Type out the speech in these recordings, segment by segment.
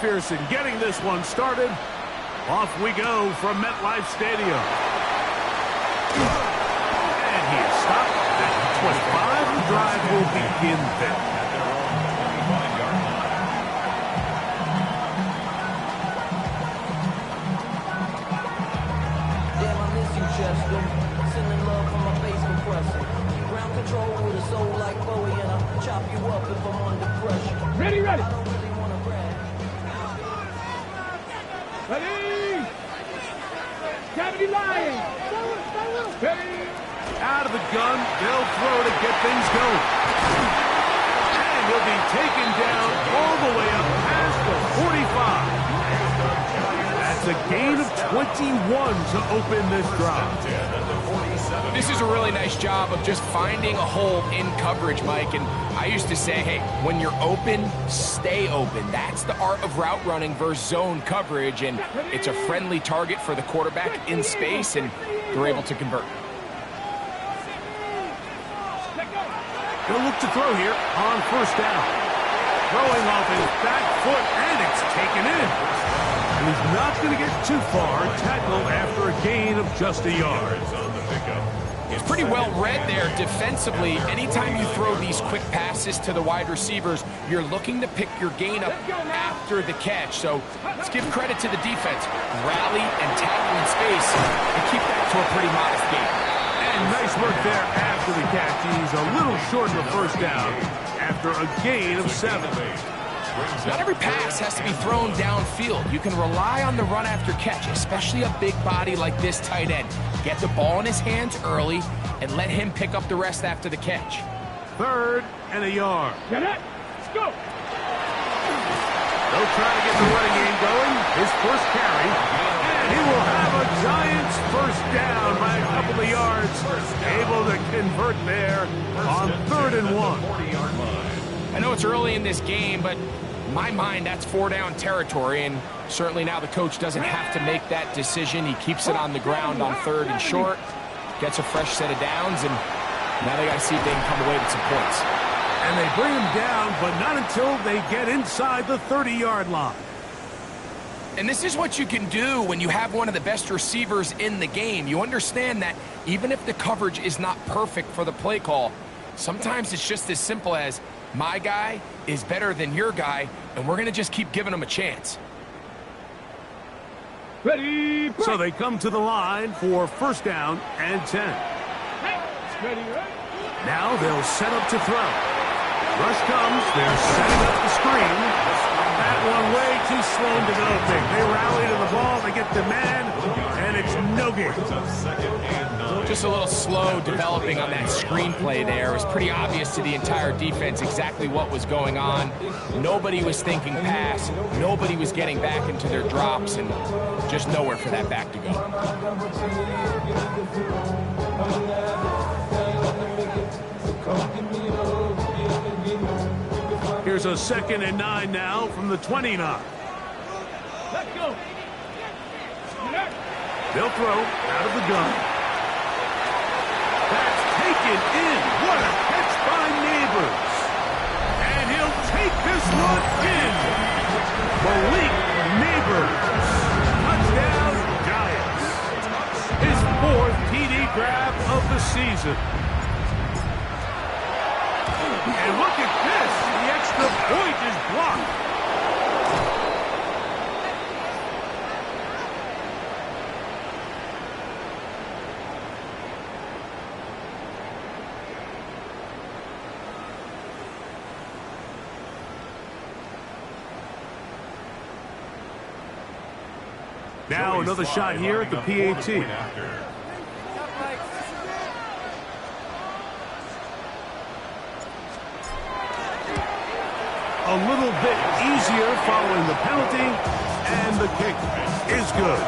McPherson getting this one started. Off we go from MetLife Stadium. And he is stopped at the 25. The drive will begin there. Sending love from my face compressor. Ground control with a soul like Bowie, and I'll chop you up if I'm under pressure. Ready, ready. I don't really want to brag. Ready. Gravity lying. Ready. Out of the gun, they'll throw to get things going. And he'll be taken down all the way up past the 45. That's a gain of 21 to open this drive. This is a really nice job of just finding a hole in coverage, Mike. And I used to say, hey, when you're open, stay open. That's the art of route running versus zone coverage. And it's a friendly target for the quarterback in space, and they're able to convert. He'll look to throw here on first down. Throwing off his back foot, and it's taken in. And he's not going to get too far. Tackled after a gain of just a yard. It's pretty well read there defensively. Anytime you throw these quick passes to the wide receivers, you're looking to pick your gain up after the catch. So let's give credit to the defense. Rally and tackle in space and keep that to a pretty modest gain. And nice work there after the catch. He's a little short of the first down after a gain of 7. Not every pass has to be thrown downfield. You can rely on the run after catch, especially a big body like this tight end. Get the ball in his hands early and let him pick up the rest after the catch. 3rd and a yard. Get it. Let's go. They'll try to get the running game going. His first carry. And he will have a Giants first down by a couple of yards. Able to convert there on 3rd and 1. I know it's early in this game, but in my mind, that's 4-down territory, and certainly now the coach doesn't have to make that decision. He keeps it on the ground on 3rd and short, gets a fresh set of downs, and now they got to see if they can come away with some points. And they bring him down, but not until they get inside the 30-yard line. And this is what you can do when you have one of the best receivers in the game. You understand that even if the coverage is not perfect for the play call, sometimes it's just as simple as, my guy is better than your guy, and we're going to just keep giving him a chance. Ready. So they come to the line for first down and 10. Ready, ready. Now they'll set up to throw. Rush comes. They're setting up the screen. That one way too slow to developing. They rally to the ball. They get the man, and it's no gain. Just a little slow developing on that screenplay there. It was pretty obvious to the entire defense exactly what was going on. Nobody was thinking pass. Nobody was getting back into their drops, and just nowhere for that back to go. Here's a 2nd and 9 now from the 29. Let's go. They'll throw out of the gun. That's taken in. What a catch by Neighbors. And he'll take this one in. Malik Neighbors. Touchdown, Giants. His 4th TD grab of the season. And look at this. The extra point is blocked. Now another shot here at the PAT. A little bit easier following the penalty, and the kick is good.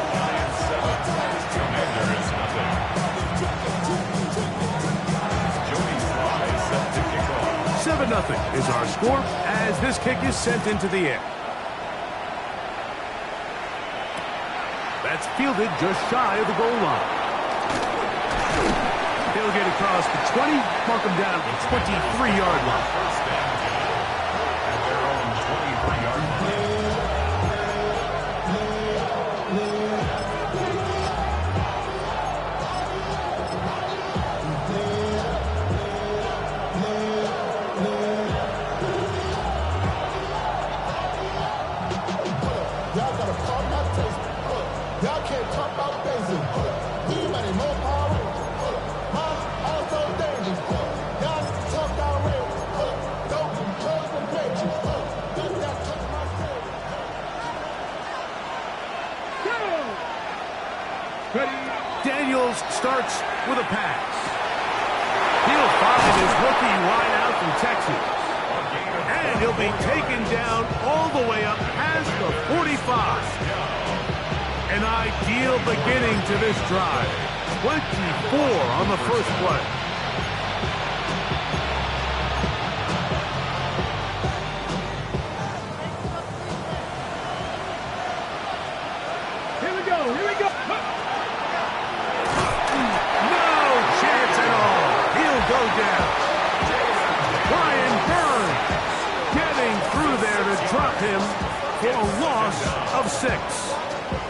7-0 is our score as this kick is sent into the air. That's fielded just shy of the goal line. He'll get across the 20, mark him down at the 23-yard line. Y'all can't talk about basic. Anybody more power? Also dangerous. Y'all need to talk down range. Dope, drugs, and bitches. This that touch my stage. Ready. Daniels starts with a pass. He'll find his rookie wideout from Texas. And he'll be taken down all the way up past the 45. An ideal beginning to this drive. 24 on the first play. Here we go. Here we go. No chance at all. He'll go down. Brian Burns getting through there to drop him for a loss of 6.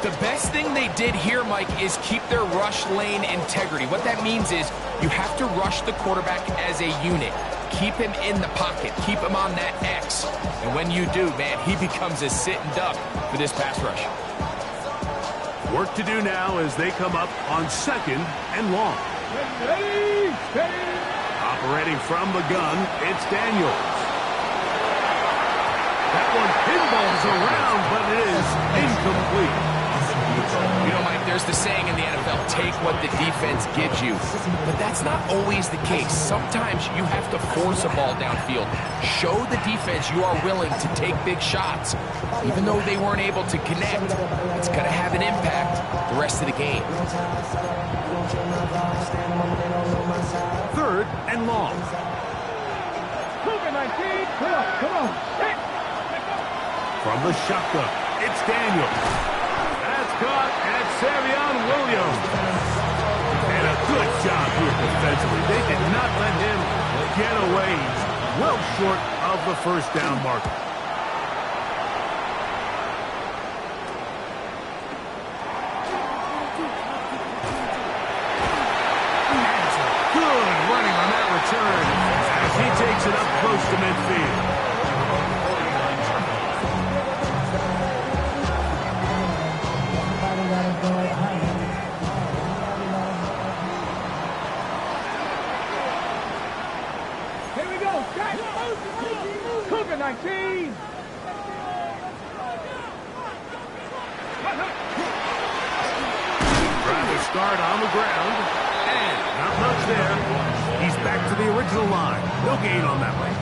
The best thing they did here, Mike, is keep their rush lane integrity. What that means is you have to rush the quarterback as a unit. Keep him in the pocket. Keep him on that X. And when you do, man, he becomes a sitting duck for this pass rush. Work to do now as they come up on 2nd and long. Ready. Ready. Operating from the gun, it's Daniels. That one pinballs around, but it is incomplete. You know, Mike, there's the saying in the NFL, take what the defense gives you. But that's not always the case. Sometimes you have to force a ball downfield. Show the defense you are willing to take big shots. Even though they weren't able to connect, it's going to have an impact the rest of the game. 3rd and long. Cougar 19. Come on. Come on. Hey. From the shotgun, it's Daniels. That's caught at Savion Williams. And a good job here defensively. They did not let him get away. He's well short of the first down marker. Good running on that return as he takes it up close to midfield. Here we go. Cougar 19. Trying to start on the ground. And not much there. He's back to the original line. No gain on that one.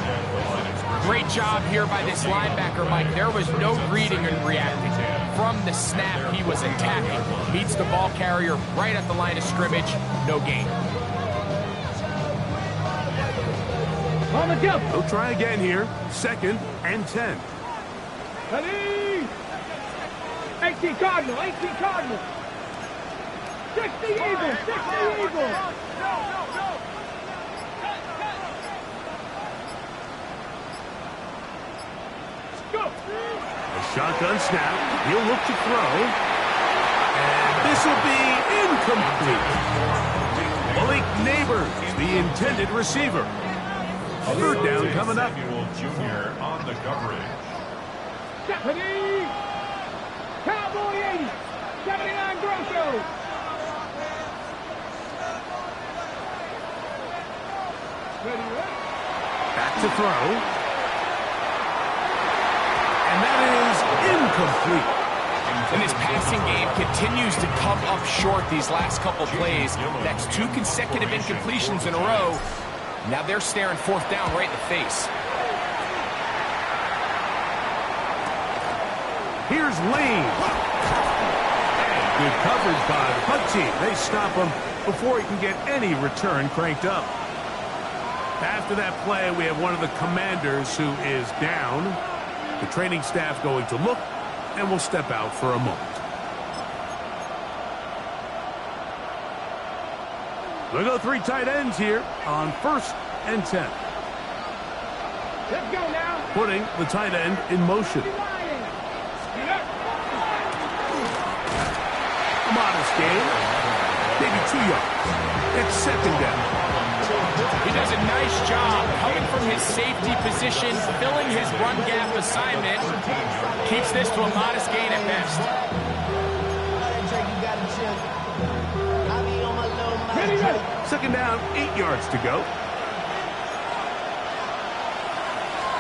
Great job here by this linebacker, Mike. There was no reading and reacting. From the snap, he was attacking. Meets the ball carrier right at the line of scrimmage. No gain. On the jump. He'll try again here. 2nd and 10. Ready. 18 Cardinal. 18 Cardinal. 60 Eagle. 60 Eagle. Go. A shotgun snap. He'll look to throw. And this will be incomplete. Malik Neighbors, the intended receiver. 3rd down coming up. Junior on the coverage. Ready. Cowboy 80. 79 Grosso. Ready. Back to throw. And that is incomplete. And this passing game continues to come up short these last couple plays. That's 2 consecutive incompletions in a row. Now they're staring 4th down right in the face. Here's Lane. And good coverage by the punt team. They stop him before he can get any return cranked up. After that play, we have one of the commanders who is down. The training staff going to look, and will step out for a moment. We'll go 3 tight ends here on 1st and 10. Let's go now. Putting the tight end in motion. A modest gain. Maybe 2 yards. It's 2nd down. He does a nice job coming from his safety position, filling his run gap assignment. Keeps this to a modest gain at best. Second down, 8 yards to go.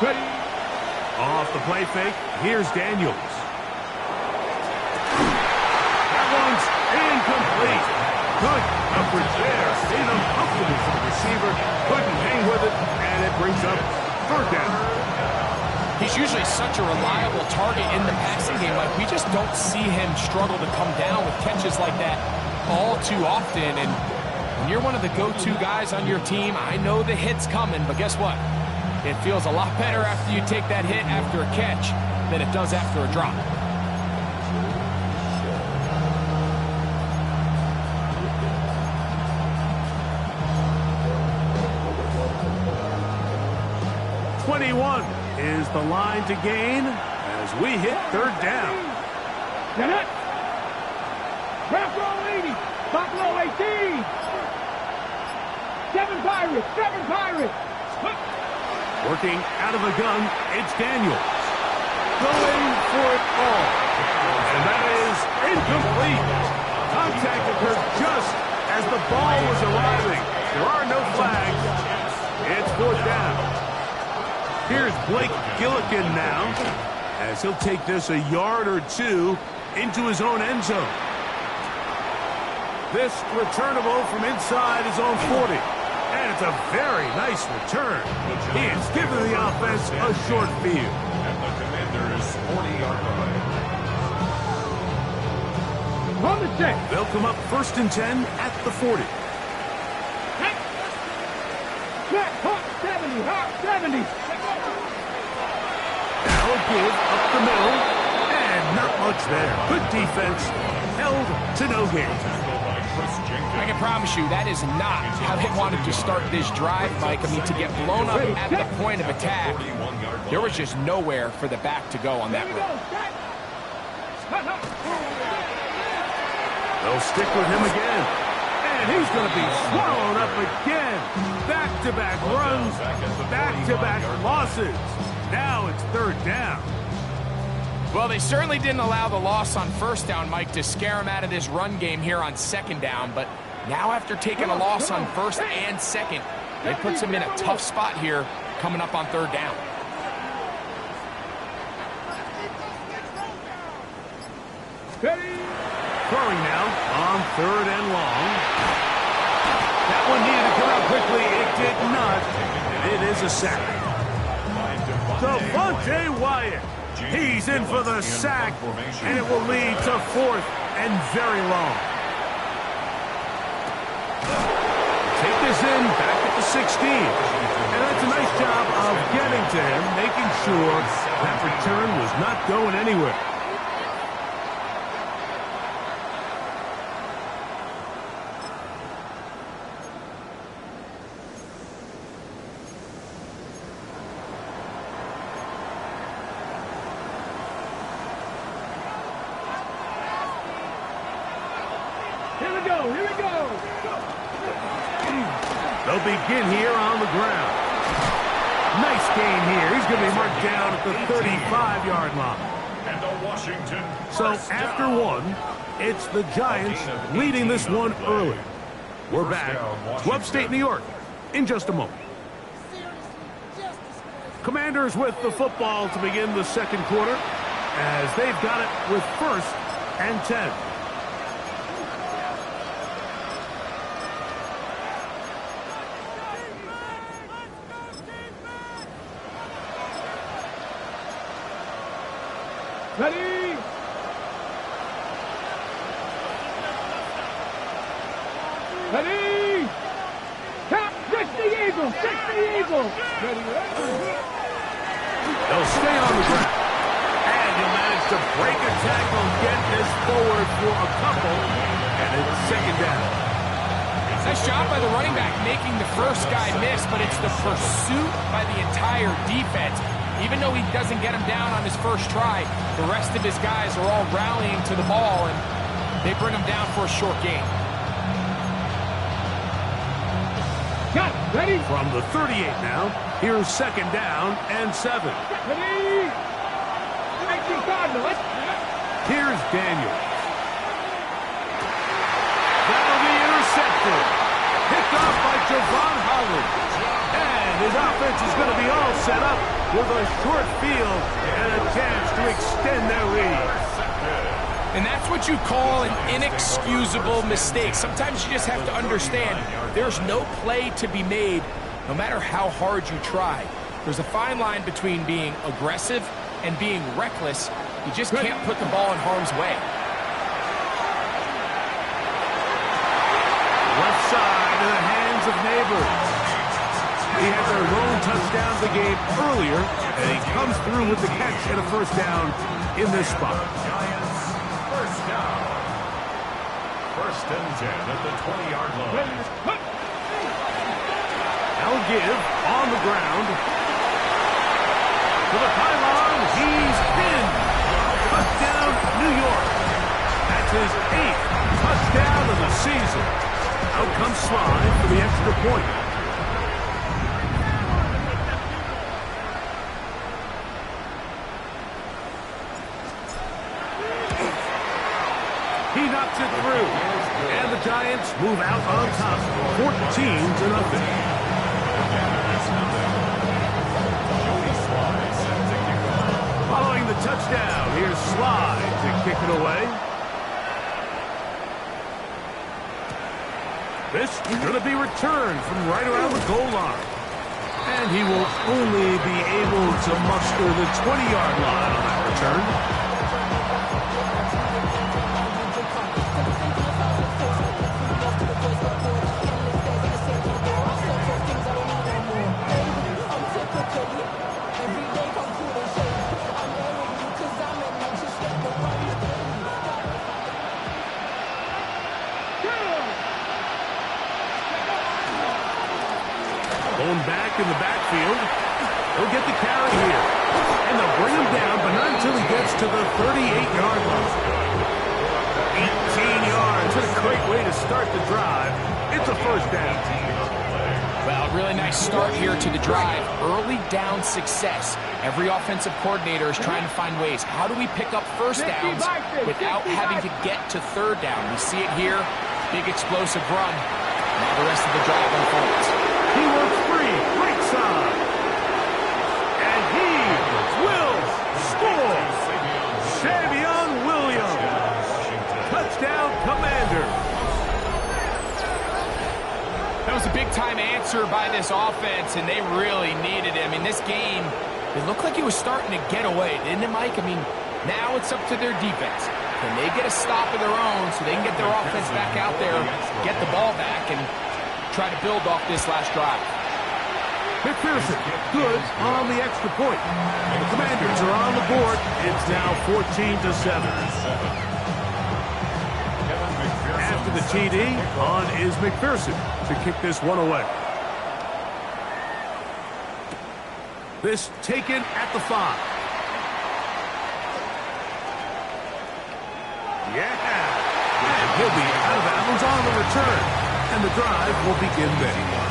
Ready. Off the play fake, here's Daniels. That one's incomplete. Good coverage there. Stayed uncomfortable for the receiver. Couldn't hang with it, and it brings up third down. He's usually such a reliable target in the passing game. Like, we just don't see him struggle to come down with catches like that all too often. And when you're one of the go-to guys on your team, I know the hit's coming, but guess what? It feels a lot better after you take that hit after a catch than it does after a drop. Is the line to gain as we hit third down. Get it. Back row 80. Back row 18. 7 Pirates. 7 Pirates. Working out of the gun, it's Daniels. Going for it all. And that is incomplete. Contact occurred just as the ball was arriving. There are no flags. It's fourth down. Here's Blake Gillikin now, as he'll take this a yard or two into his own end zone. This returnable from inside his own 40. And it's a very nice return. He is giving the offense a short field. And the Commanders' 40-yard line. On the check. They'll come up 1st and 10 at the 40. Check. Hawk 70. Hawk 70. Now a give up the middle, and not much there. Good defense, held to no gain. I can promise you that is not how they wanted to start this drive, Mike. I mean, to get blown up at the point of attack, there was just nowhere for the back to go on that run. They'll stick with him again, and he's going to be swallowed up again. Back-to-back runs, back-to-back losses. Now it's third down. Well, they certainly didn't allow the loss on first down, Mike, to scare him out of this run game here on second down. But now after taking a loss on first and second, it puts him in a tough spot here coming up on third down. Throwing now on third and long. That one needed to come out quickly. It did not. And it is a sack. Devontae Wyatt. He's in for the sack, and it will lead to fourth and very long. Take this in back at the 16. And that's a nice job of getting to him, making sure that return was not going anywhere. They'll begin here on the ground. Nice gain here. He's going to be marked down at the 35-yard line. And the Washington. So after one, it's the Giants leading this one early. We're back to upstate New York in just a moment. Commanders with the football to begin the second quarter as they've got it with 1st and 10. Ready. Ready. Tap. 60 Eagles. 60 Eagles. Ready. They'll stay on the ground. And he'll manage to break a tackle, get this forward for a couple, and it's second down. Nice job by the running back making the first guy miss, but it's the pursuit by the entire defense. Even though he doesn't get him down on his first try, the rest of his guys are all rallying to the ball, and they bring him down for a short gain. Got it. Ready. From the 38 now, here's second down and 7. Ready. 19 Cardinals. Here's Daniels. That'll be intercepted. Picked set up with a short field and a chance to extend their lead. And that's what you call an inexcusable mistake. Sometimes you just have to understand there's no play to be made no matter how hard you try. There's a fine line between being aggressive and being reckless. You just can't put the ball in harm's way. Left side in the hands of Neighbors. He had their lone touchdown of the game earlier, and he comes through with the catch and a first down in this spot. First down. First and 10 at the 20-yard line. Now give on the ground. To the pylon, he's pinned. Touchdown, New York. That's his 8th touchdown of the season. Out comes Slide for the extra point. He knocks it through. And the Giants move out on top, 14-0. Following the touchdown, here's Slide to kick it away. This is going to be returned from right around the goal line. And he will only be able to muster the 20-yard line on that return. Going back in the backfield. He'll get the carry here. And they'll bring him down, but not until he gets to the 38-yard line. 18 yards. What a great way to start the drive. It's a first down. Well, really nice start here to the drive. Early down success. Every offensive coordinator is trying to find ways. How do we pick up first downs without having to get to third down? We see it here. Big explosive run. Now the rest of the drive unfolds. He works free, right side. And he will score. Savion Williams. Touchdown, Commander. That was a big-time answer by this offense, and they really needed it. I mean, this game, it looked like it was starting to get away, didn't it, Mike? I mean, now it's up to their defense. Can they get a stop of their own so they can get their offense back out there, get the ball back, and try to build off this last drive? McPherson, good on the extra point. The Commanders are on the board. It's now 14-7. After the TD, on is McPherson to kick this one away. This taken at the 5. Yeah! And he'll be out of bounds on the return. And the drive will begin there.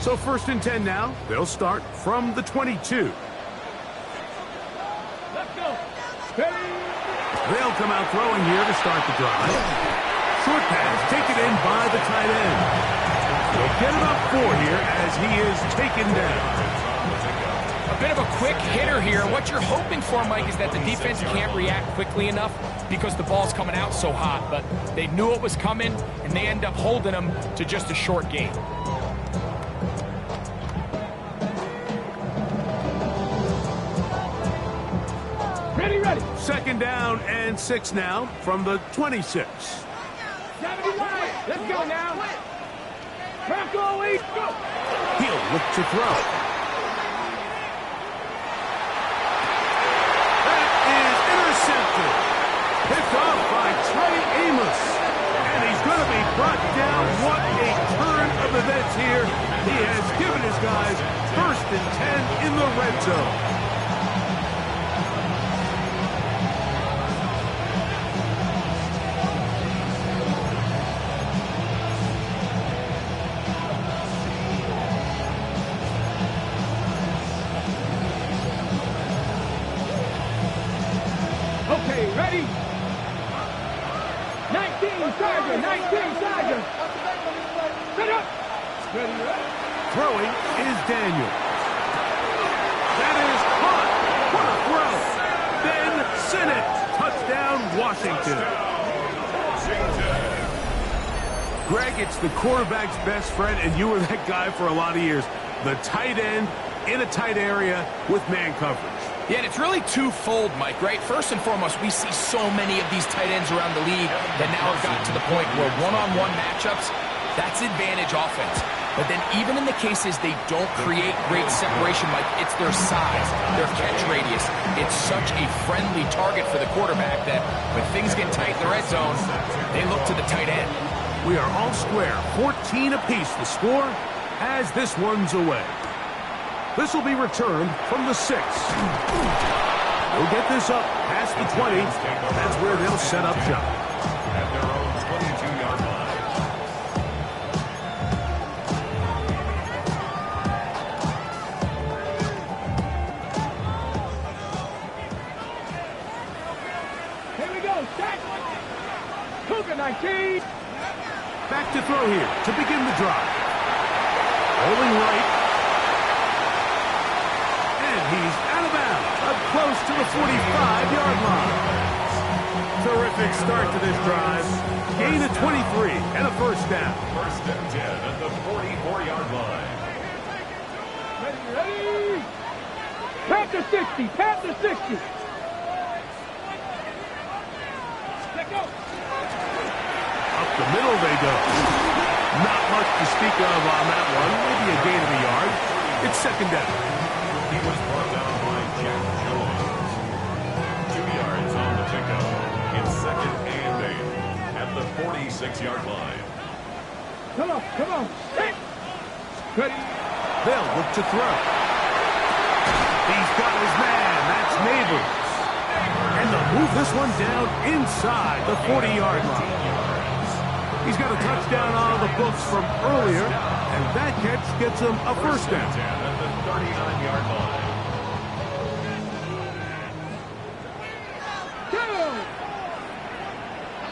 So 1st and 10 now. They'll start from the 22. Let's go. They'll come out throwing here to start the drive. Short pass taken in by the tight end. They'll get it up 4 here as he is taken down. A bit of a quick hitter here. What you're hoping for, Mike, is that the defense can't react quickly enough because the ball's coming out so hot. But they knew it was coming, and they end up holding them to just a short gain. Ready. 2nd down and 6 now from the 26. 79. Let's go now. Bronco, East, go. He'll look to throw. That is intercepted. Picked off by Trey Amos. And he's going to be brought down. What a turn of events here. He has given his guys 1st and 10 in the red zone. Throwing is Daniel. That is caught. What a throw. Then Sinnott. Touchdown, Washington. Greg, it's the quarterback's best friend, and you were that guy for a lot of years. The tight end in a tight area with man coverage. Yeah, and it's really twofold, Mike, right? First and foremost, we see so many of these tight ends around the league that now have gotten to the point where one-on-one matchups, that's advantage offense. But then even in the cases they don't create great separation, Mike, it's their size, their catch radius. It's such a friendly target for the quarterback that when things get tight in the red zone, they look to the tight end. We are all square, 14 apiece the score as this one's away. This will be returned from the 6. They'll get this up past the 20. That's where they'll set up shop. At their own 22-yard line. Here we go. Set. Cougar 19. Back to throw here to begin the drive. Rolling right. And he's out of bounds, up close to the 45-yard line. Terrific start to this drive. Gain of 23 and a first down. First and 10 at the 44-yard line. Ready. Panther 60. Panther 60. Let go. Up the middle they go. Not much to speak of on that one. Maybe a gain of a yard. It's second down. He was brought down by Jack Jones. 2 yards on the pickup. It's second and 8 at the 46-yard line. Come on. Come on. Hey. Ready. They'll look to throw. He's got his man. That's Neighbors. And they'll move this one down inside the 40-yard line. He's got a touchdown on the books from earlier, and that catch gets him a first down. At the 39-yard line. 2.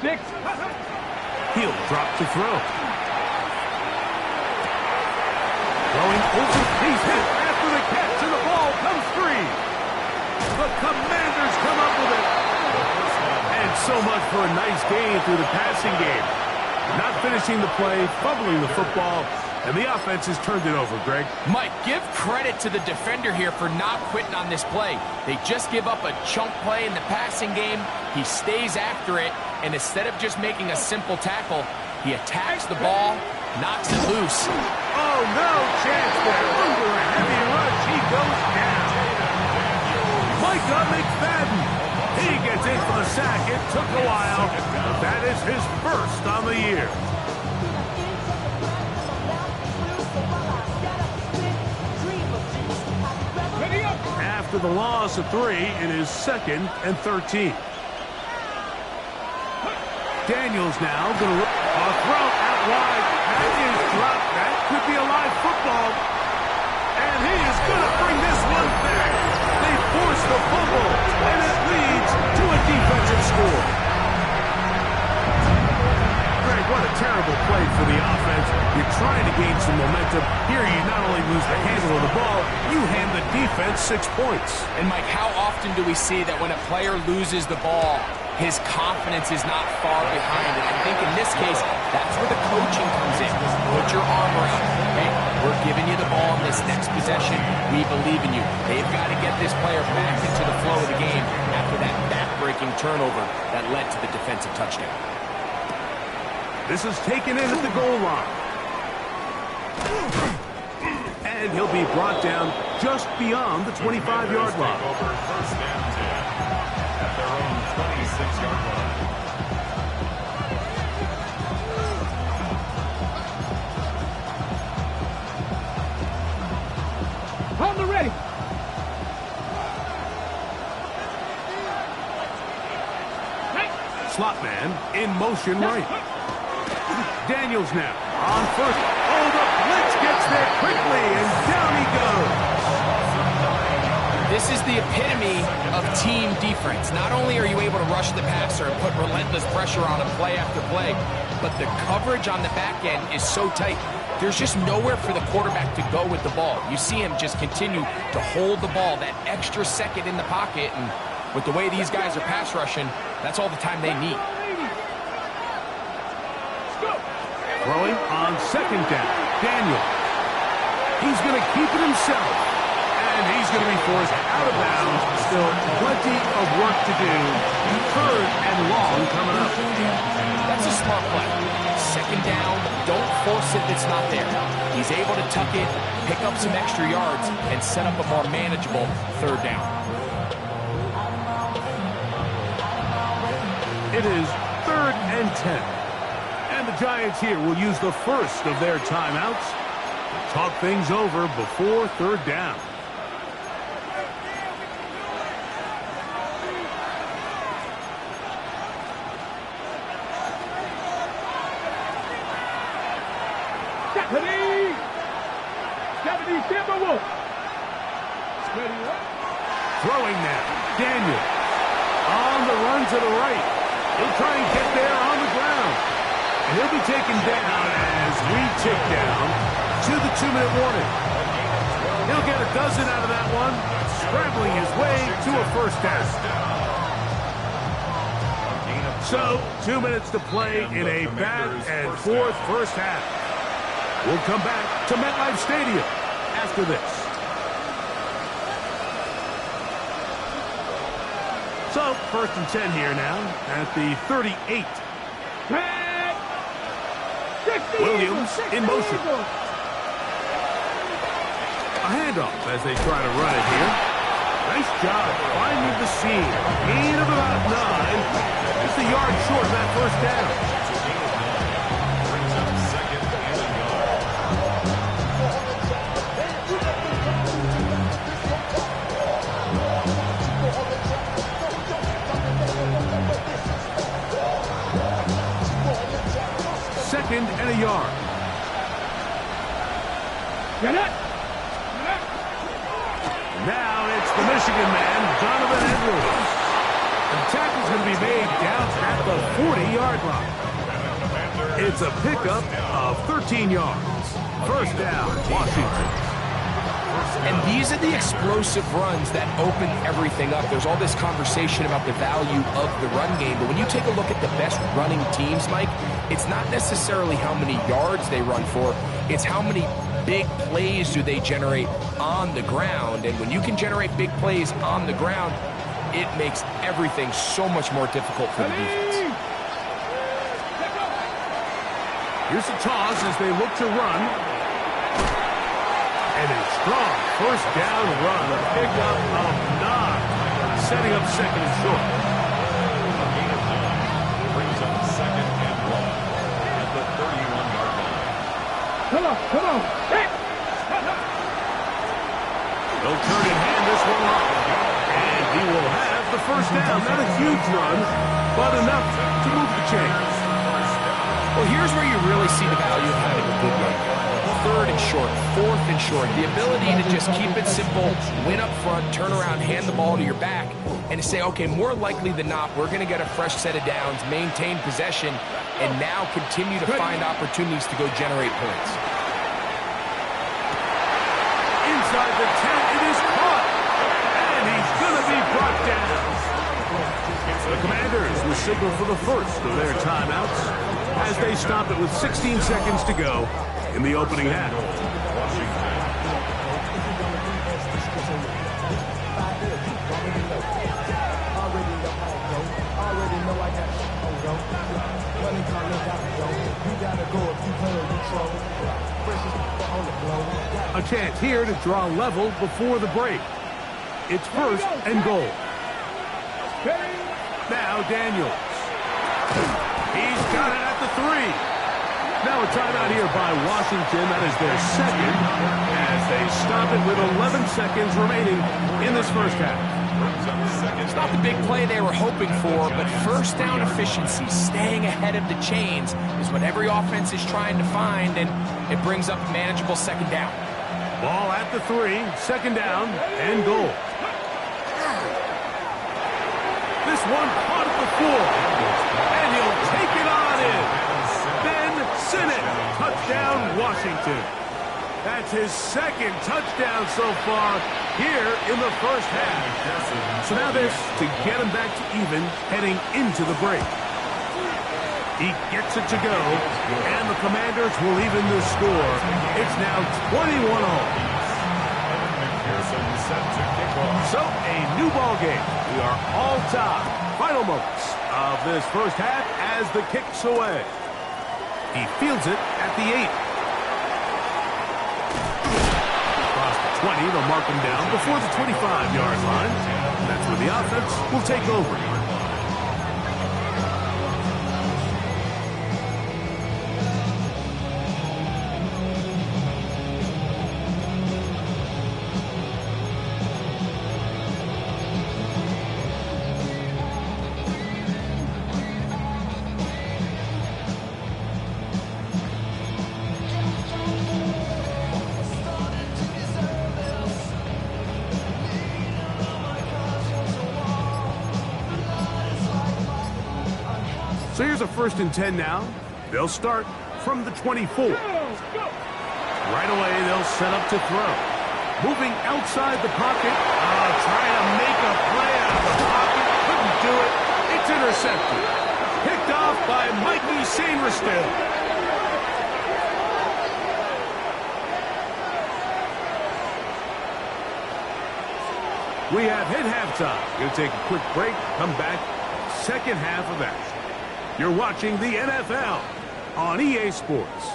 6. He'll drop to throw. Going over, he's hit after the catch, and the ball comes free. The Commanders come up with it. And so much for a nice gain through the passing game. Not finishing the play, fumbling the football, and the offense has turned it over, Greg. Mike, give credit to the defender here for not quitting on this play. They just give up a chunk play in the passing game. He stays after it, and instead of just making a simple tackle, he attacks the ball, knocks it loose. Oh, no chance there. Under a heavy rush, he goes down. Micah McFadden. He gets in for the sack. It took a while, but that is his first on the year. After the loss of 3, it is second and 13. Daniels now going to look. A throw out wide. That is dropped. That could be a live football. And he is going to bring this one back. They force the fumble, and it leads to a defensive score. Greg, what a terrible play for the offense. You're trying to gain some momentum. Here you not only lose the handle of the ball, you hand the defense 6 points. And Mike, how often do we see that when a player loses the ball, his confidence is not far behind it? I think in this case, that's where the coaching comes in. Put your arm around it. Hey, we're giving you the ball in this next possession. We believe in you. They've got to get this player back into the flow of the game after that back-breaking turnover that led to the defensive touchdown. This is taken in at the goal line. And he'll be brought down just beyond the 25-yard line. Over first and 10 at their own 26-yard line. On the ready. Slot man in motion right. Daniels now on first. Oh, the blitz gets there quickly, and down he goes. This is the epitome of team defense. Not only are you able to rush the passer and put relentless pressure on him play after play, but the coverage on the back end is so tight. There's just nowhere for the quarterback to go with the ball. You see him just continue to hold the ball that extra second in the pocket, and with the way these guys are pass rushing, that's all the time they need. Throwing on second down. Daniel. He's going to keep it himself. And he's going to be forced out of bounds. Still plenty of work to do. Third and long coming up. That's a smart play. Second down, don't force it if it's not there. He's able to tuck it, pick up some extra yards, and set up a more manageable third down. It is 3rd and 10. And the Giants here will use the first of their timeouts to talk things over before third down. Throwing now. Daniel. On the run to the right. He'll try and get there on the ground. And he'll be taken down as we tick down to the 2-minute warning. He'll get a dozen out of that one, scrambling his way to a first down. So, 2 minutes to play in a back-and-forth first half. We'll come back to MetLife Stadium after this. So, 1st and 10 here now at the 38. Williams in motion. A handoff as they try to run it here. Nice job finding the seam. Gain of about 9. Just a yard short of that first down. Second and a yard. Now it's the Michigan man, Donovan Edwards. The tackle's going to be made down at the 40-yard line. It's a pickup of 13 yards. First down, Washington. And these are the explosive runs that open everything up. There's all this conversation about the value of the run game, but when you take a look at the best running teams, Mike, it's not necessarily how many yards they run for, it's how many big plays do they generate on the ground. And when you can generate big plays on the ground, it makes everything so much more difficult for the defense. Here's a toss as they look to run. And a strong first down run. A pickup of 9. Setting up second and short. A gain of 9 brings up second and 1 at the 31-yard line. Come on. They'll turn and hand this one off. And he will have the first down. Not a huge run, but enough to move the chains. Well, here's where you really see the value of having a good run. 3rd and short, 4th and short. The ability to just keep it simple, win up front, turn around, hand the ball to your back, and to say, okay, more likely than not, we're going to get a fresh set of downs, maintain possession, and now continue to find opportunities to go generate points. Inside the 10, it is caught. And he's going to be brought down. The Commanders will signal for the first of their timeouts as they stop it with 16 seconds to go in the opening half. A chance here to draw level before the break. It's 1st and goal. Now Daniels. He's got it at the 3. Now a timeout here by Washington. That is their second as they stop it with 11 seconds remaining in this first half. It's not the big play they were hoping for, but first down efficiency, staying ahead of the chains, is what every offense is trying to find, and it brings up a manageable second down. Ball at the 3, second down and goal. this one caught at the floor. And he'll take it on in. Ben Sinnott. Touchdown, Washington. That's his second touchdown so far here in the first half. So now this to get him back to even heading into the break. He gets it to go, and the Commanders will even the score. It's now 21-all. So a new ball game. We are all tied. Final moments of this first half as the kick's away. He fields it at the 8. Across the 20, they'll mark him down before the 25-yard line. That's where the offense will take over. So here's a 1st and 10 now. They'll start from the 24. Right away, they'll set up to throw. Moving outside the pocket. Trying to make a play out of the pocket. Couldn't do it. It's intercepted. Picked off by Mikey Sainristil. We have hit halftime. Going to take a quick break. Come back. Second half of action. You're watching the NFL on EA Sports.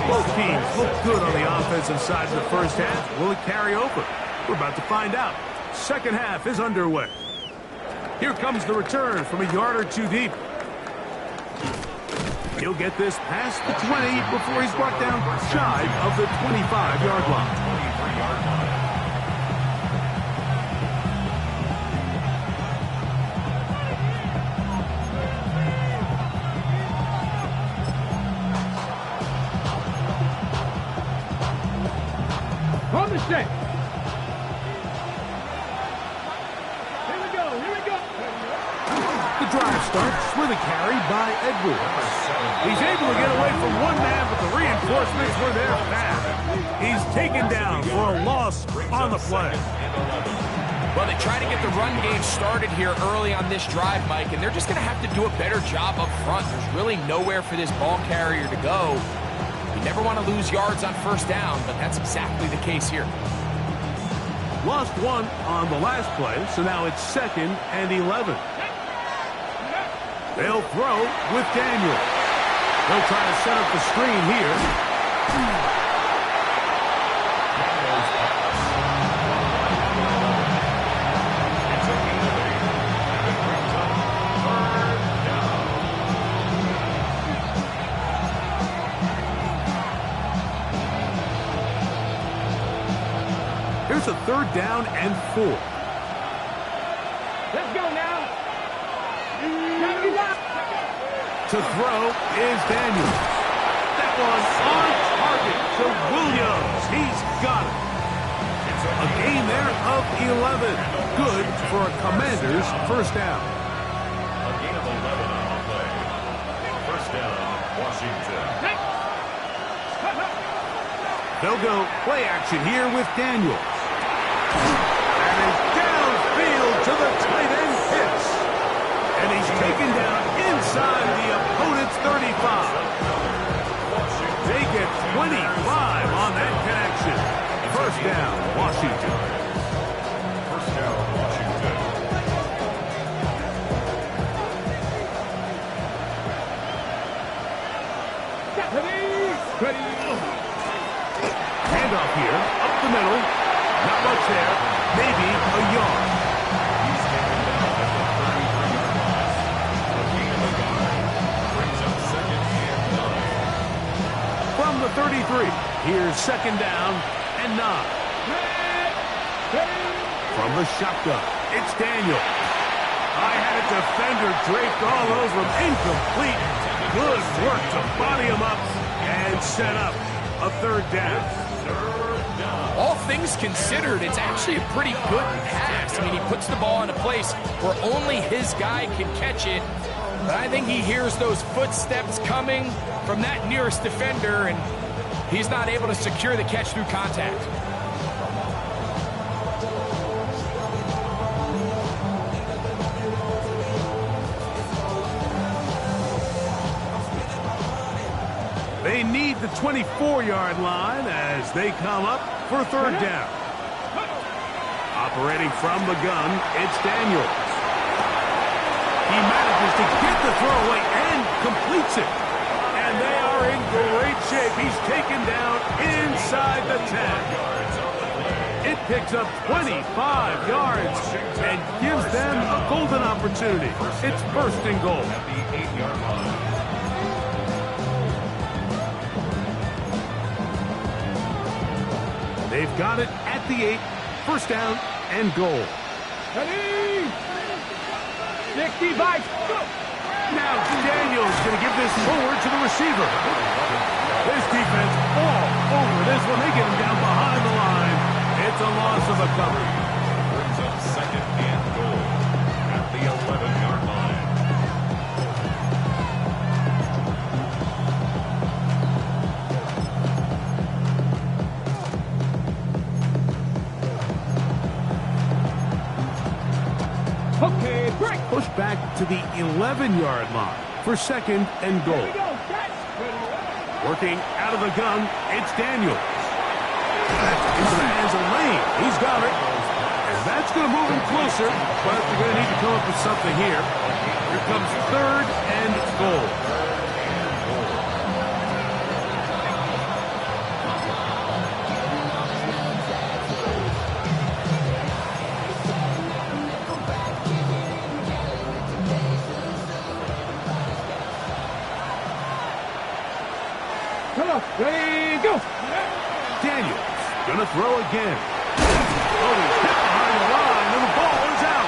Both teams look good on the offensive side of the first half. Will it carry over? We're about to find out. Second half is underway. Here comes the return from a yard or two deep. He'll get this past the 20 before he's brought down shy of the 25-yard line. On the set. Here we go. The drive starts with a carry by Edwards. He's able to get away from one man, but the reinforcements were there fast. He's taken down for a loss on the play. Well, they try to get the run game started here early on this drive, Mike, and they're just going to have to do a better job up front. There's really nowhere for this ball carrier to go. You never want to lose yards on first down, but that's exactly the case here. Lost one on the last play, so now it's 2nd and 11. They'll throw with Daniel. They'll try to set up the screen here. Here's a 3rd down and 4. Let's go now. To throw is Daniel. That one on target to Williams. He's got it. A gain there of 11. Good for a Commanders first down. A gain of 11 on the play. First down, Washington. They'll go play action here with Daniels. And it's downfield to the tight end Pitts. And he's taken down inside the opponent's 35. They get 25 on that connection. First down, Washington. First down, Washington. Ready. Handoff here, up the middle. Not much there, maybe a yard. He's taken down at the 33-yard line. A gain of a yard. Brings up 2nd and 9. From the 33, here's 2nd down and 9. From the shotgun, it's Daniel. I had a defender draped all over him. Incomplete. Good work to body him up and set up a 3rd down. All things considered, it's actually a pretty good pass. I mean, he puts the ball in a place where only his guy can catch it. But I think he hears those footsteps coming from that nearest defender, and he's not able to secure the catch through contact. They need the 24-yard line as they come up for third down. Operating from the gun, it's Daniels. He manages to get the throw away and completes it. And they are in great shape. He's taken down inside the 10. It picks up 25 yards and gives them a golden opportunity. It's first and goal. At the 8-yard line. They've got it at the 8, first down and goal. Ready? 65. Go. Now Daniels going to give this forward to the receiver. This defense all over this one. They get him down behind the line. It's a loss of a cover. Brings up second and goal at the 11-yard line. Okay, break. Push back to the 11-yard line for second and goal. Here we go. Catch. Working out of the gun, it's Daniels. That's into the hands of Lane. He's got it. And that's going to move him closer, but they're going to need to come up with something here. Here comes third and goal. Come on. Ready, go. Daniels gonna throw again. Oh, he's hit behind the line, and the ball is out.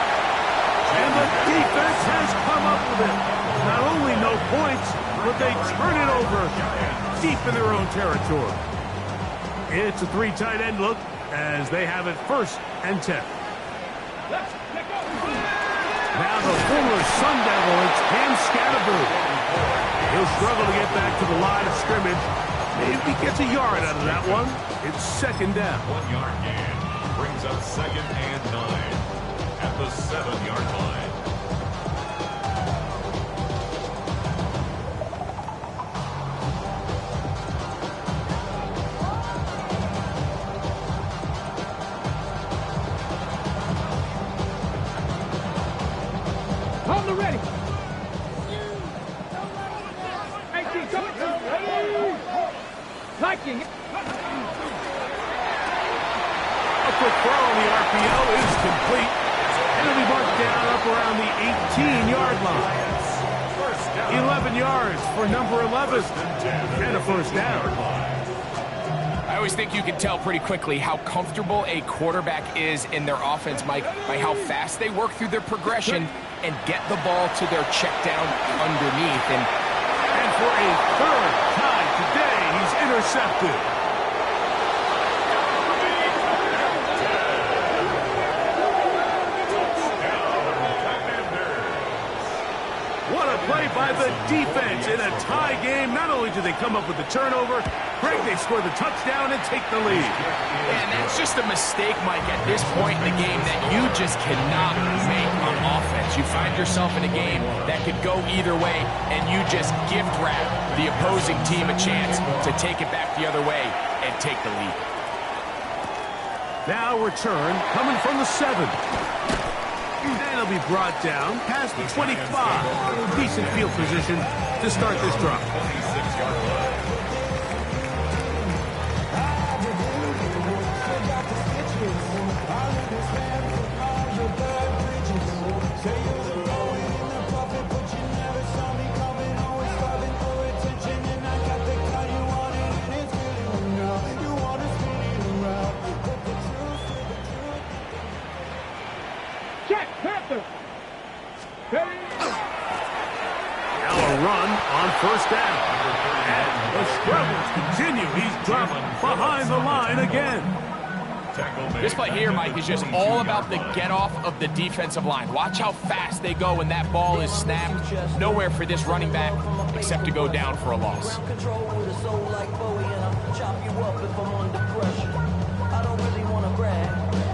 And the defense has come up with it. Not only no points, but they turn it over deep in their own territory. It's a 3 tight end look as they have it first and 10. Now the former Sun Devil, it's Cam Scatterboo. He'll struggle to get back to the line of scrimmage. Maybe he gets a yard out of that one. It's second down. 1-yard gain brings up second and 9 at the 7-yard line. Hold the ready. 18, coming. Ready. Liking it. A quick throw on the RPO is complete. And it'll be marked down up around the 18-yard line. 11 yards for number 11. And a first down. I always think you can tell pretty quickly how comfortable a quarterback is in their offense, Mike, by how fast they work through their progression and get the ball to their check down underneath. And for a third time today, he's intercepted. What a play by the defense in a tie game. Not only do they come up with the turnover, Greg, they score the touchdown and take the lead. And that's just a mistake, Mike, at this point in the game that you just cannot make on offense. You find yourself in a game that could go either way, and you just gift wrap the opposing team a chance to take it back the other way and take the lead. Now return coming from the 7. And he'll be brought down past the 25. Decent field position to start this drive. 26-yard line. Check, Panther. Ready. Now a run on first down. And the struggles continue. He's dropped behind the line again. This play here, Mike, is just all about the get-off of the defensive line. Watch how fast they go when that ball is snapped. Nowhere for this running back except to go down for a loss. Control with a soul like Bowie, and I'll chop you up if I'm under pressure. I don't really want to brag.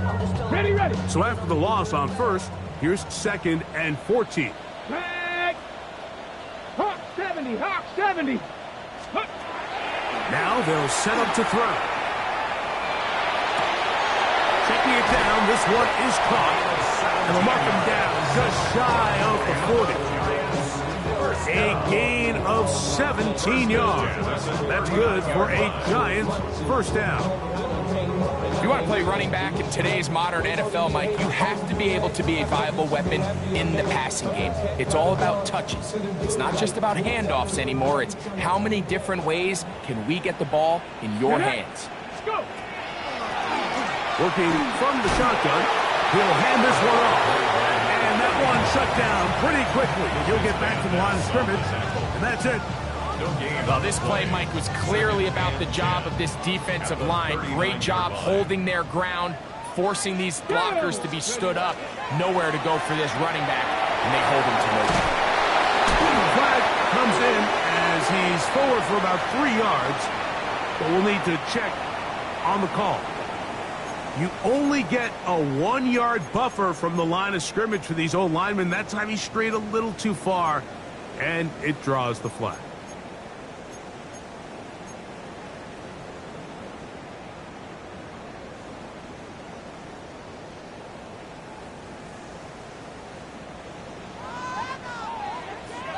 I'm just telling Ready, ready. So after the loss on first, here's 2nd and 14. Back. Hawk 70, Hawk 70. Huck. Now they'll set up to throw. Checking it down, this one is caught. And they'll mark him down just shy of the 40. A gain of 17 yards. That's good for a Giants first down. If you want to play running back in today's modern NFL, Mike, you have to be able to be a viable weapon in the passing game. It's all about touches. It's not just about handoffs anymore. It's how many different ways can we get the ball in your hands. Let's go. Working from the shotgun, he'll hand this one off. And that one shut down pretty quickly. He'll get back to the line of scrimmage, and that's it. Well, this play, Mike, was clearly about the job of this defensive line. Great job holding their ground, forcing these blockers to be stood up. Nowhere to go for this running back, and they hold him to nowhere. Flag comes in as he's forward for about 3 yards, but we'll need to check on the call. You only get a 1-yard buffer from the line of scrimmage for these old linemen. That time he strayed a little too far, and it draws the flag.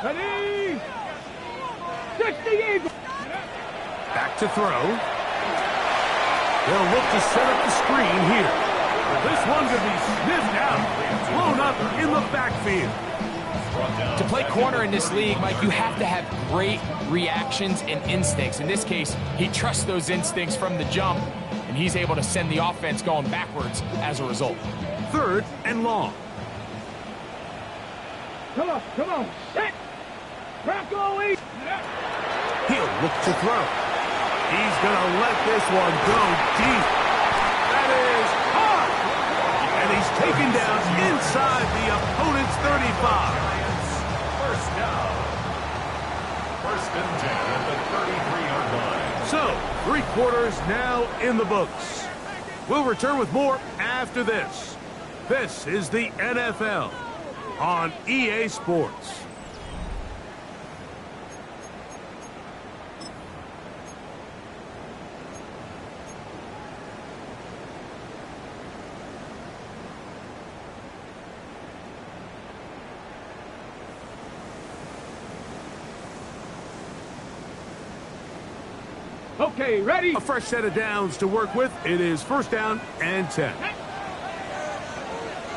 Ready. 60 Eagle. Back to throw. They'll look to set up the screen here. This one could be sniffed out, blown up in the backfield. To play corner in this league, Mike, you have to have great reactions and instincts. In this case, he trusts those instincts from the jump, and he's able to send the offense going backwards as a result. 3rd and long. Come on. Set. Bronco East. He'll look to throw. He's going to let this one go deep. That is hard. And he's taken down inside the opponent's 35. First down. 1st and 10 at the 33-yard line. So, 3 quarters now in the books. We'll return with more after this. This is the NFL on EA Sports. Okay, ready. A fresh set of downs to work with. It is 1st down and 10.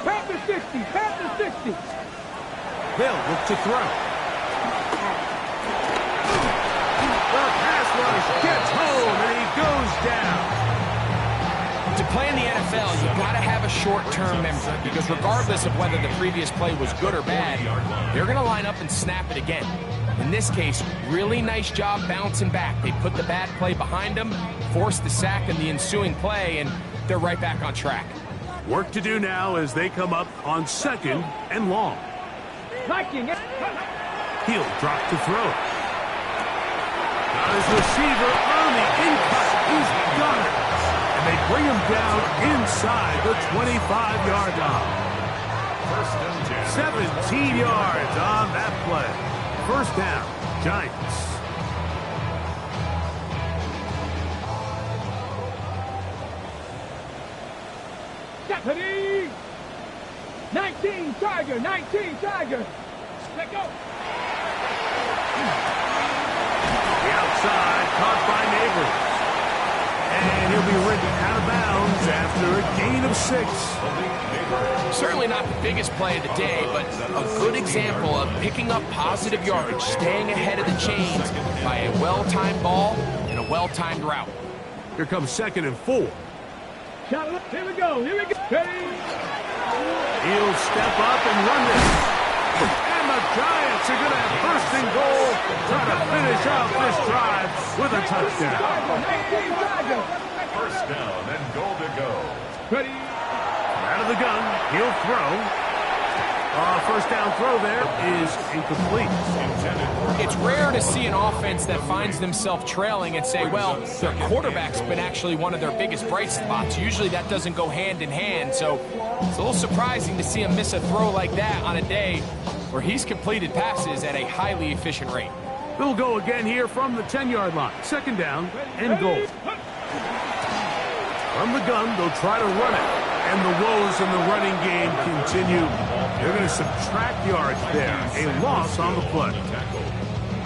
Panther 60. Panther 60. They'll look to throw. The pass rush gets home, and he goes down. To play in the NFL, you got to have a short-term memory, because regardless of whether the previous play was good or bad, they're going to line up and snap it again. In this case, really nice job bouncing back. They put the bad play behind them, forced the sack in the ensuing play, and they're right back on track. Work to do now as they come up on 2nd and long. Liking it. He'll drop to throw. Got his receiver on the in-cut. He's got it. And they bring him down inside the 25-yard line. 17 yards on that play. 1st down, Giants. Deputy. 19 Tiger. 19 Tiger. Let go. The outside, caught by Neighbors. And he'll be ridden out of bounds after a gain of 6. Certainly not the biggest play of the day, but a good example of picking up positive yardage, staying ahead of the chains by a well-timed ball and a well-timed route. Here comes 2nd and 4. Shot it up. Here we go. Here we go. Ready. He'll step up and run this. And the Giants are going to have 1st and goal, trying to finish off this drive with a touchdown. first down and goal to go. Ready. Out of the gun, he'll throw. First down throw there is incomplete. It's rare to see an offense that finds themselves trailing and say, well, their quarterback's been actually one of their biggest bright spots. Usually that doesn't go hand in hand, so it's a little surprising to see him miss a throw like that on a day where he's completed passes at a highly efficient rate. They'll go again here from the 10-yard line. Second down and goal. From the gun, they'll try to run it. And the woes in the running game continue. They're going to subtract yards there. A loss on the play.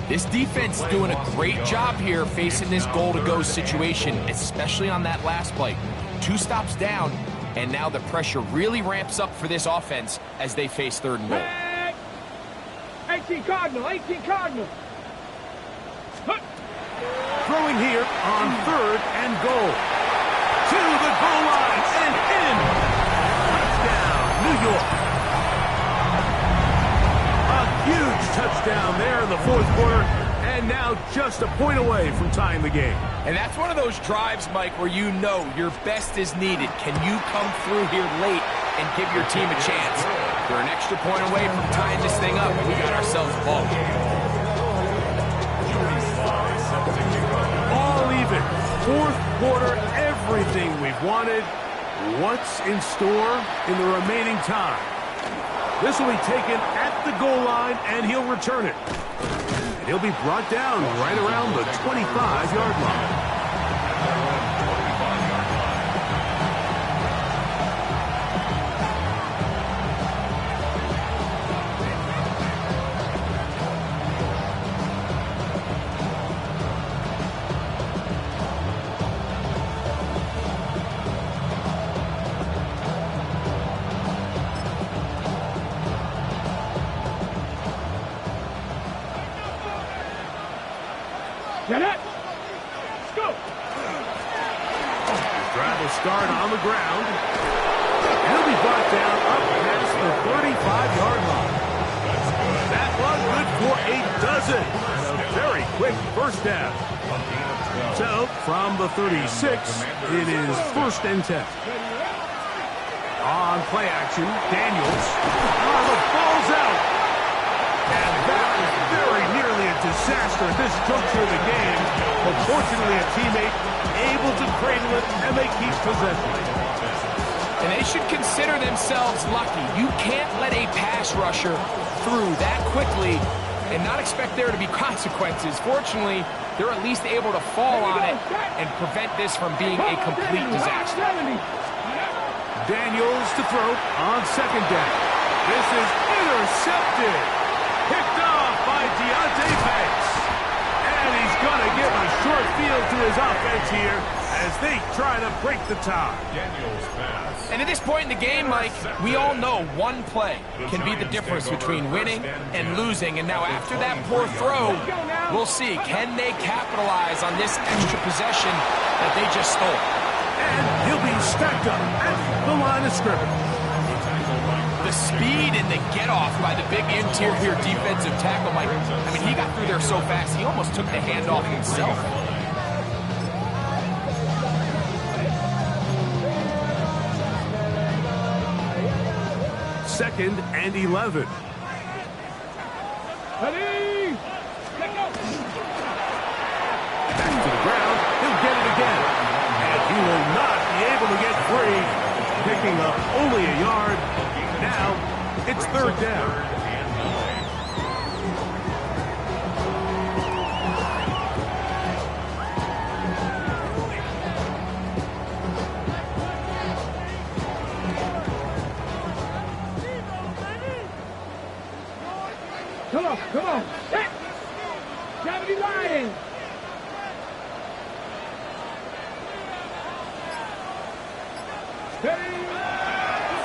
This defense is doing a great job here facing this goal-to-go situation, especially on that last play. 2 stops down, and now the pressure really ramps up for this offense as they face third and goal. 18 Cardinal, 18 Cardinal. Throwing here on third and goal. To the goal line and in. Touchdown, New York. A huge touchdown there in the fourth quarter, and now just a point away from tying the game. And that's one of those drives, Mike, where you know your best is needed. Can you come through here late and give your team a chance? We're an extra point away from tying this thing up, and we got ourselves a ball game. All even. Fourth quarter, everything we've wanted. What's in store in the remaining time? This will be taken at the goal line, and he'll return it. And he'll be brought down right around the 25-yard line. Get it. Let's go. Drive will start on the ground. He'll be brought down up past the 35-yard line. That one good for a dozen. And a very quick first down. So, from the 36, it is first and 10. On play action, Daniels. The ball's out. And that was very nearly a disaster at this juncture of the game. But fortunately, a teammate able to cradle it, and they keep possession. And they should consider themselves lucky. You can't let a pass rusher through that quickly and not expect there to be consequences. Fortunately, they're at least able to fall on it and prevent this from being a complete disaster. Daniels to throw on second down. This is intercepted. Picked off by Deontay Banks. And he's going to give a short field to his offense here as they try to break the tie. And at this point in the game, Mike, we all know one play can be the difference between winning and losing. And now after that poor throw, we'll see, can they capitalize on this extra possession that they just stole? And he'll be stacked up at the line of scrimmage. The speed and the get-off by the big interior defensive tackle, Mike. I mean, he got through there so fast, he almost took the handoff himself. Second and 11. Ready. Let go. Back to the ground. He'll get it again. And he will not be able to get free. Picking up only a yard. Now, it's third down. Come on, come on. Hit. Gravity line.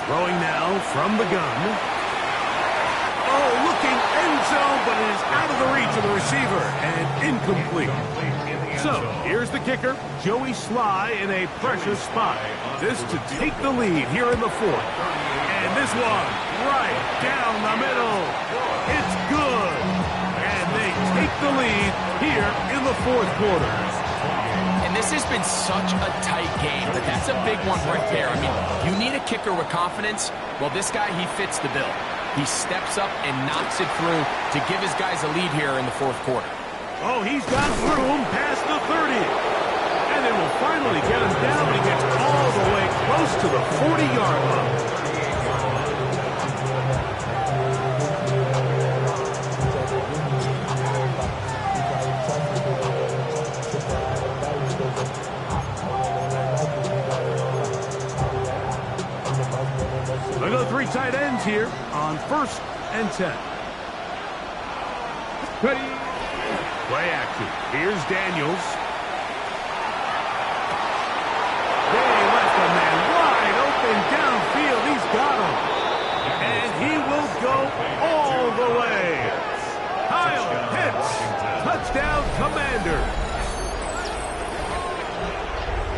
Throwing now from the gun. Oh, looking end zone, but it is out of the reach of the receiver and incomplete. So, here's the kicker, Joey Sly in a pressure spot. This to take the lead here in the fourth. And this one, right down the middle. It's good. And they take the lead here in the fourth quarter. And this has been such a tight game, but that's a big one right there. I mean, you need a kicker with confidence. Well, this guy, he fits the bill. He steps up and knocks it through to give his guys a lead here in the fourth quarter. Oh, he's got room past the 30. And they will finally get him down when he gets all the way close to the 40-yard line. They go 3 tight ends here on 1st and 10. Ready. Play action. Here's Daniels. They left a man wide open downfield. He's got him. And he will go all the way. Kyle Pitts. Touchdown, Commanders.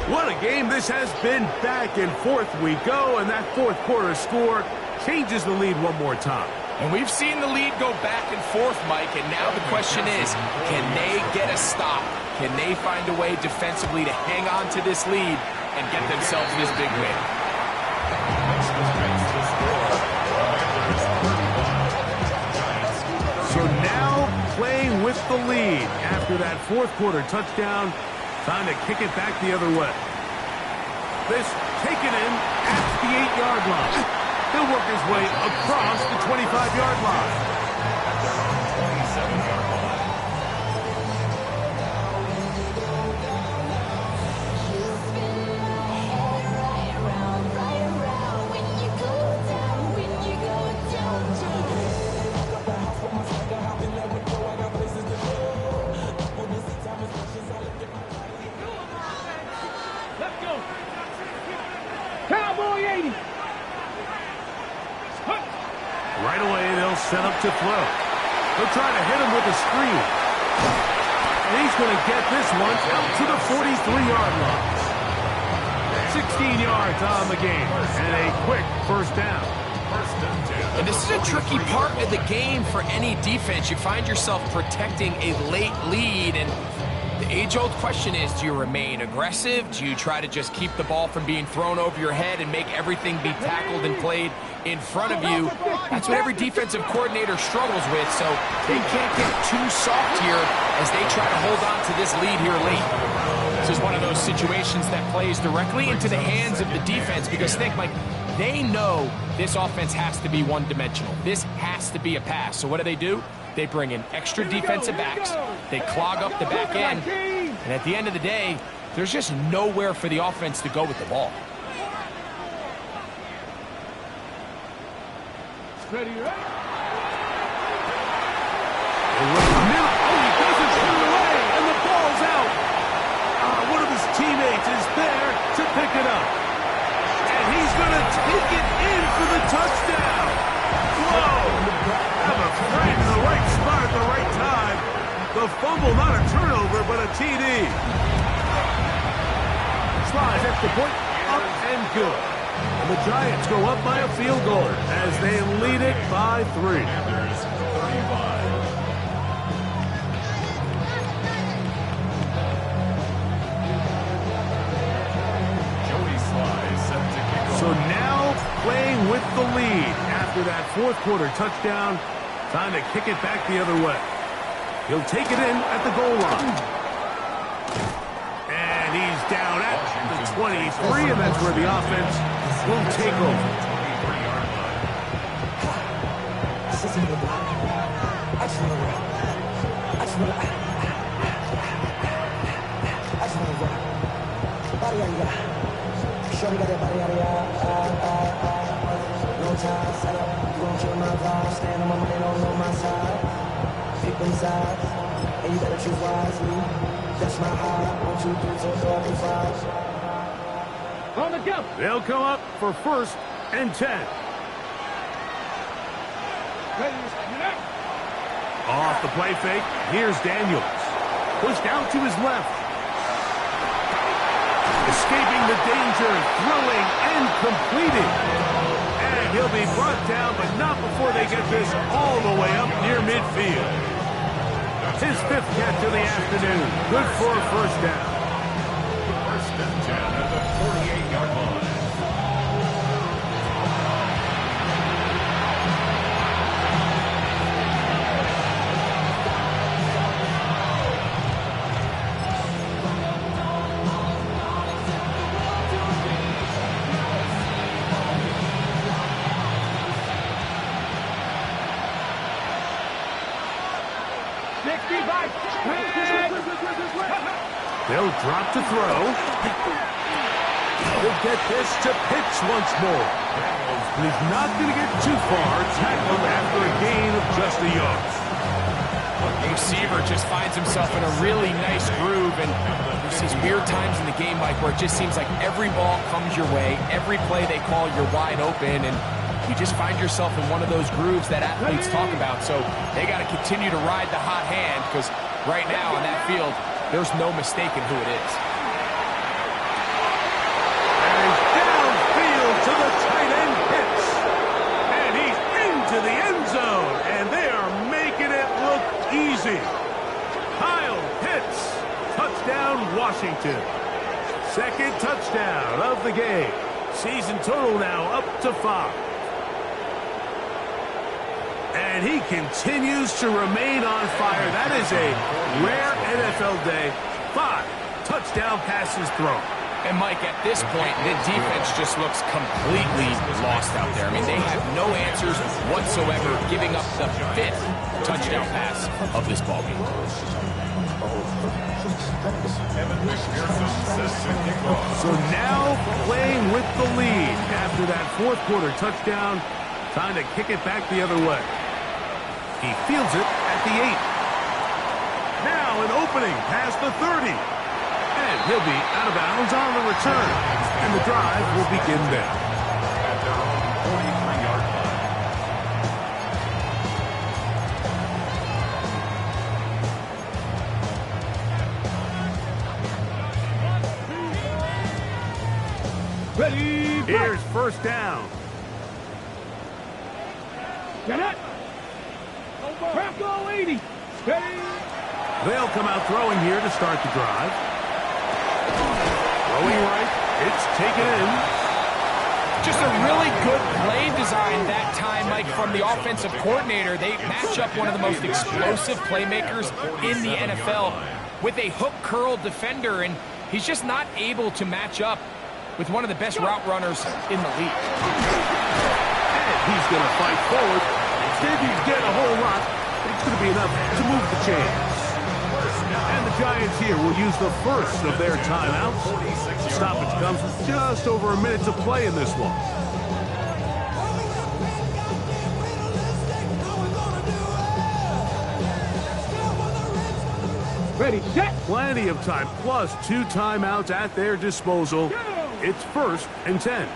What a game this has been. Back and forth we go, and that fourth quarter score changes the lead one more time. And we've seen the lead go back and forth, Mike, and now the question is, can they get a stop? Can they find a way defensively to hang on to this lead and get themselves this big win? So now playing with the lead after that fourth quarter touchdown. Time to kick it back the other way. This taken in at the 8-yard line. He'll work his way across the 25-yard line. Cowboy 80. Right away, they'll set up to throw. They'll try to hit him with a screen. And he's going to get this one out to the 43-yard line. 16 yards on the game. And a quick first down. And this is a tricky part of the game for any defense. You find yourself protecting a late lead, and the age-old question is, do you remain aggressive? Do you try to just keep the ball from being thrown over your head and make everything be tackled and played in front of you? That's what every defensive coordinator struggles with, so they can't get too soft here as they try to hold on to this lead here late. This is one of those situations that plays directly into the hands of the defense, because think, Mike, they know this offense has to be one-dimensional. This has to be a pass. So what do? They bring in extra defensive backs. They clog up the back end. And at the end of the day, there's just nowhere for the offense to go with the ball. Ready, right? Oh, he doesn't put it away, and the ball's out. One of his teammates is there to pick it up. And he's going to take it in for the touchdown. Whoa! Have a friend in the right spot at the right time. The fumble, not a turnover, but a TD. Slides extra point, up and good. And the Giants go up by a field goal as they lead it by 3. So now playing with the lead after that fourth quarter touchdown. Time to kick it back the other way. He'll take it in at the goal line. And he's down at the 23, and that's where the offense will take over. Shorty got that body out of no time, set up, you gon' kill my vibe. Stand on my money, don't know my side. Pick them sides, and you better choose wisely. That's my high, 1, 2, 3, 4, 5. On the go. They'll come up for 1st and 10. Ready, Off the play fake, here's Daniels. Pushed out to his left. Escaping the danger, throwing and completing. And he'll be brought down, but not before they get this all the way up near midfield. His 5th catch of the afternoon. Good for a first down. and 10 at the 48-yard line. They'll drop to throw. He'll get this to Pitts once more. But he's not going to get too far, tackled after a gain of just a yard. The receiver just finds himself in a really nice groove, and there's these weird times in the game, Mike, where it just seems like every ball comes your way, every play they call, you're wide open, and you just find yourself in one of those grooves that athletes talk about. So they got to continue to ride the hot hand, because right now on that field, there's no mistaking who it is. And downfield to the tight end Pitts. And he's into the end zone. And they are making it look easy. Kyle Pitts. Touchdown, Washington. Second touchdown of the game. Season total now up to 5. And he continues to remain on fire. That is a rare NFL day. 5 touchdown passes thrown. And, Mike, at this point, the defense just looks completely lost out there. I mean, they have no answers whatsoever, giving up the 5th touchdown pass of this ballgame. So now playing with the lead after that fourth quarter touchdown, trying to kick it back the other way. He fields it at the 8. Now an opening past the 30. And he'll be out of bounds on the return. And the drive will begin there. At their own 43-yard line. Ready, Here's first down. get it. Bronco 80. Ready. They'll come out throwing here to start the drive. Throwing right. It's taken in. Just a really good play design that time, Mike, from the offensive coordinator. They match up one of the most explosive playmakers in the NFL with a hook curl defender, and he's just not able to match up with one of the best route runners in the league. And he's going to fight forward. Didn't get a whole lot, but it's going to be enough to move the chains. And the Giants here will use the first of their timeouts. Stoppage comes with just over a minute to play in this one. Ready, set. Plenty of time, plus 2 timeouts at their disposal. It's 1st and 10.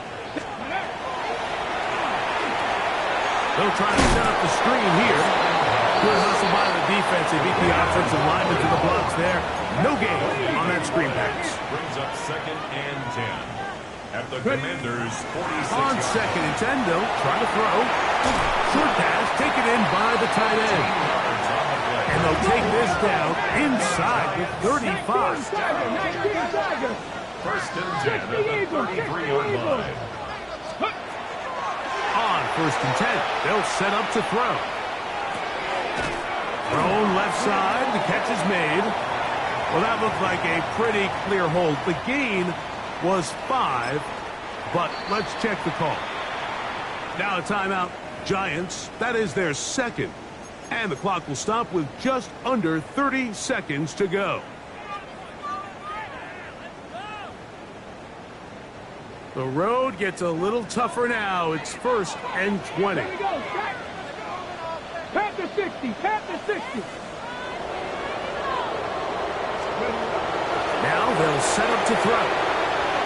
They'll try to set up the screen here. Good hustle by the defense. They beat the offensive lineman to the blocks there. No gain on that screen pass. Brings up 2nd and 10. At the Commanders' 46. On 2nd and 10, they'll try to throw. Short pass taken in by the tight end. And they'll take this down inside the 35. First and 10 at the 33-yard line. On 1st and 10, they'll set up to throw. Thrown left side, the catch is made. Well, that looked like a pretty clear hold. The gain was 5, but let's check the call. Now a timeout, Giants. That is their 2nd. And the clock will stop with just under 30 seconds to go. The road gets a little tougher now. It's 1st and 20. There we go, set. Pat the 60, pat the 60. Now they'll set up to throw.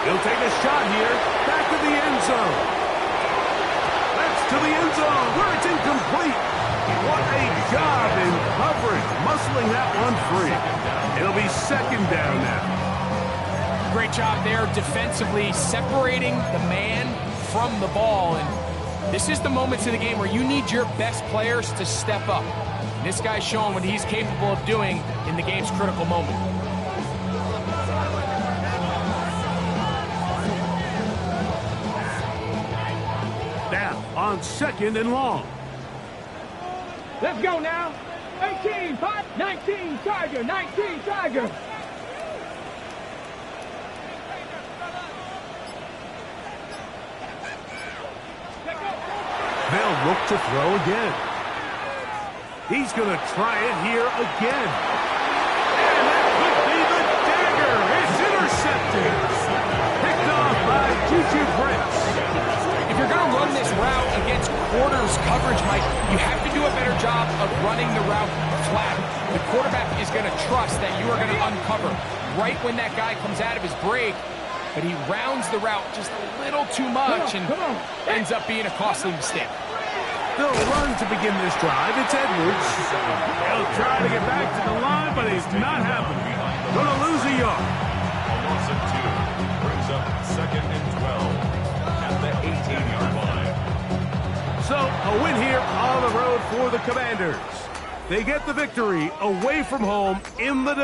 He'll take a shot here. Back to the end zone. That's to the end zone where it's incomplete. What a job in coverage, muscling that one free. It'll be 2nd down now. Great job there defensively, separating the man from the ball. And this is the moments in the game where you need your best players to step up. And this guy's showing what he's capable of doing in the game's critical moment. on 2nd and long. Let's go now. 18, 5, 19, Tiger, 19, Tiger. They'll look to throw again. He's going to try it here again. And that could be the dagger. It's intercepted. Picked off by Juju Prince. If you're going to run this route against quarters coverage, Mike, you have to do a better job of running the route flat. The quarterback is going to trust that you are going to uncover right when that guy comes out of his break, but he rounds the route just a little too much and ends up being a costly mistake. They'll run to begin this drive. It's Edwards. He'll try to get back to the line, but he's not happening. Going to lose a yard. A loss of 2 brings up 2nd and 12 at the 18-yard line. So, a win here on the road for the Commanders. They get the victory away from home in the